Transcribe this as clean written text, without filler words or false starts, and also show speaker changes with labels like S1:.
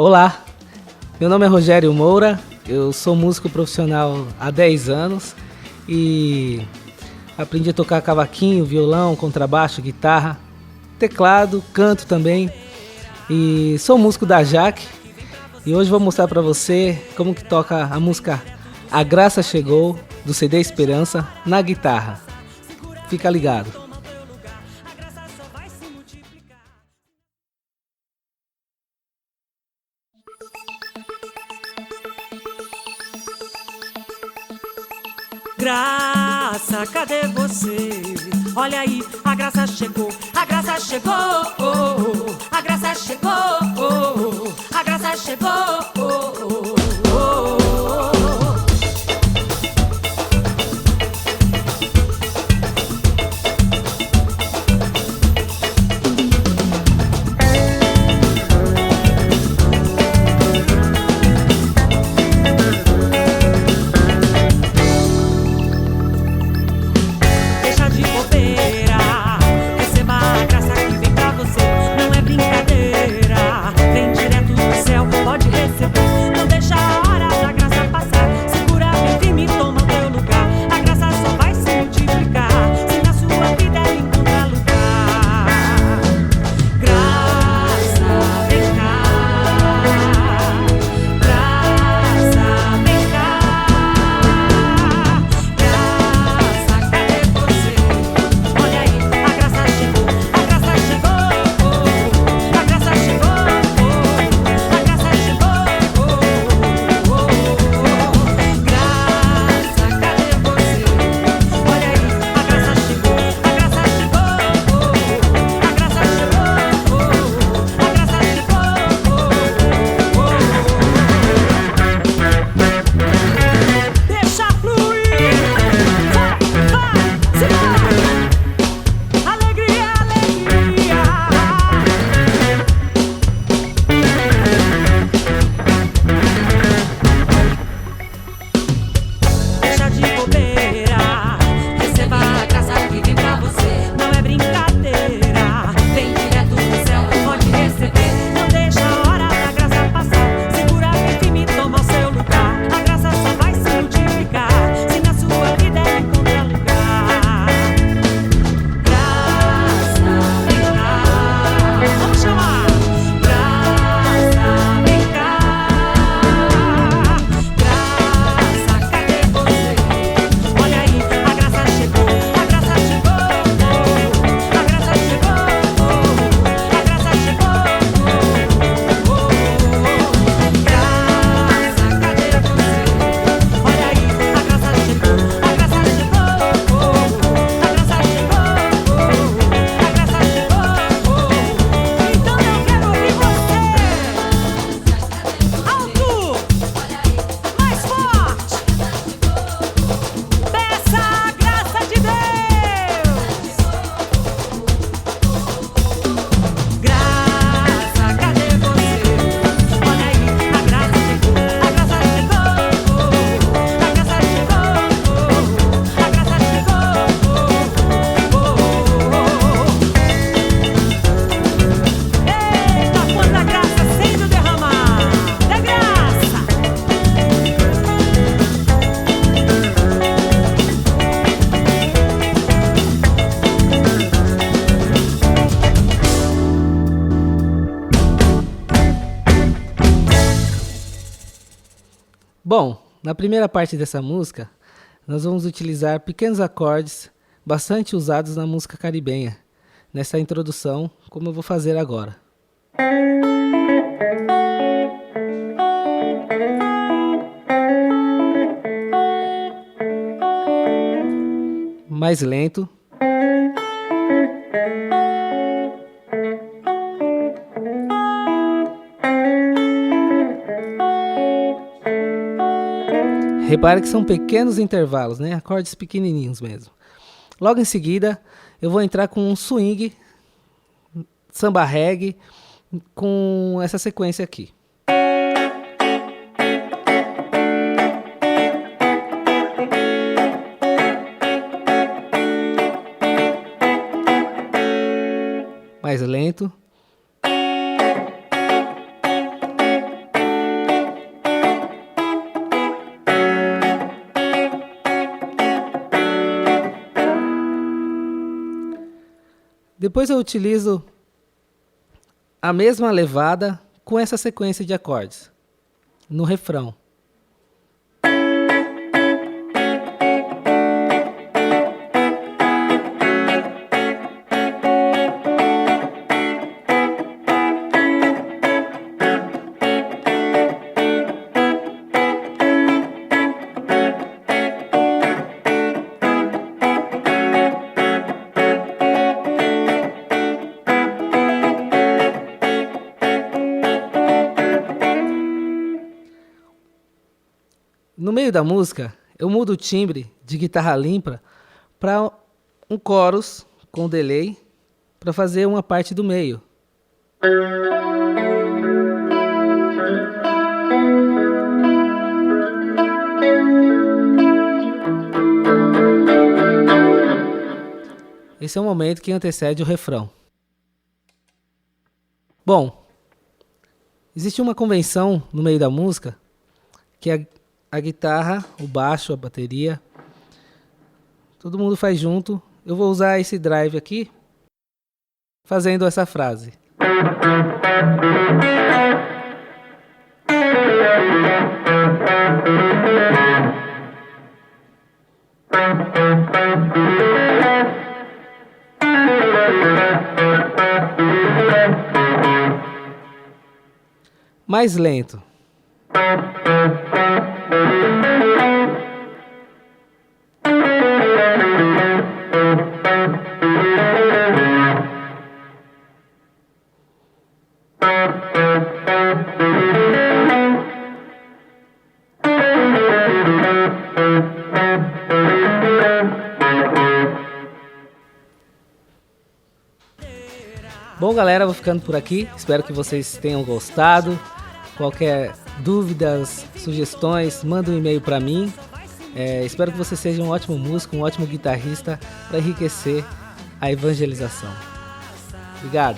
S1: Olá, meu nome é Rogério Moura, eu sou músico profissional há 10 anos e aprendi a tocar cavaquinho, violão, contrabaixo, guitarra, teclado, canto também e sou músico da Jaque e hoje vou mostrar para você como que toca a música A Graça Chegou, do CD Esperança, na guitarra. Fica ligado.
S2: Graça, cadê você? Olha aí, a graça chegou, a graça chegou, oh, oh, a graça chegou, oh, oh, a graça chegou, oh, oh, oh.
S1: Bom, na primeira parte dessa música, nós vamos utilizar pequenos acordes bastante usados na música caribenha, nessa introdução, como eu vou fazer agora. Mais lento. Repare que são pequenos intervalos, né? Acordes pequenininhos mesmo. Logo em seguida, eu vou entrar com um swing, samba reggae, com essa sequência aqui. Mais lento. Depois eu utilizo a mesma levada com essa sequência de acordes no refrão. No meio da música, eu mudo o timbre de guitarra limpa para um chorus com delay para fazer uma parte do meio. Esse é o momento que antecede o refrão. Bom, existe uma convenção no meio da música que a guitarra, o baixo, a bateria, todo mundo faz junto. Eu vou usar esse drive aqui, fazendo essa frase. Mais lento. Bom, galera, vou ficando por aqui. Espero que vocês tenham gostado. Qualquer dúvidas, sugestões, manda um e-mail para mim. Espero que você seja um ótimo músico, um ótimo guitarrista para enriquecer a evangelização. Obrigado.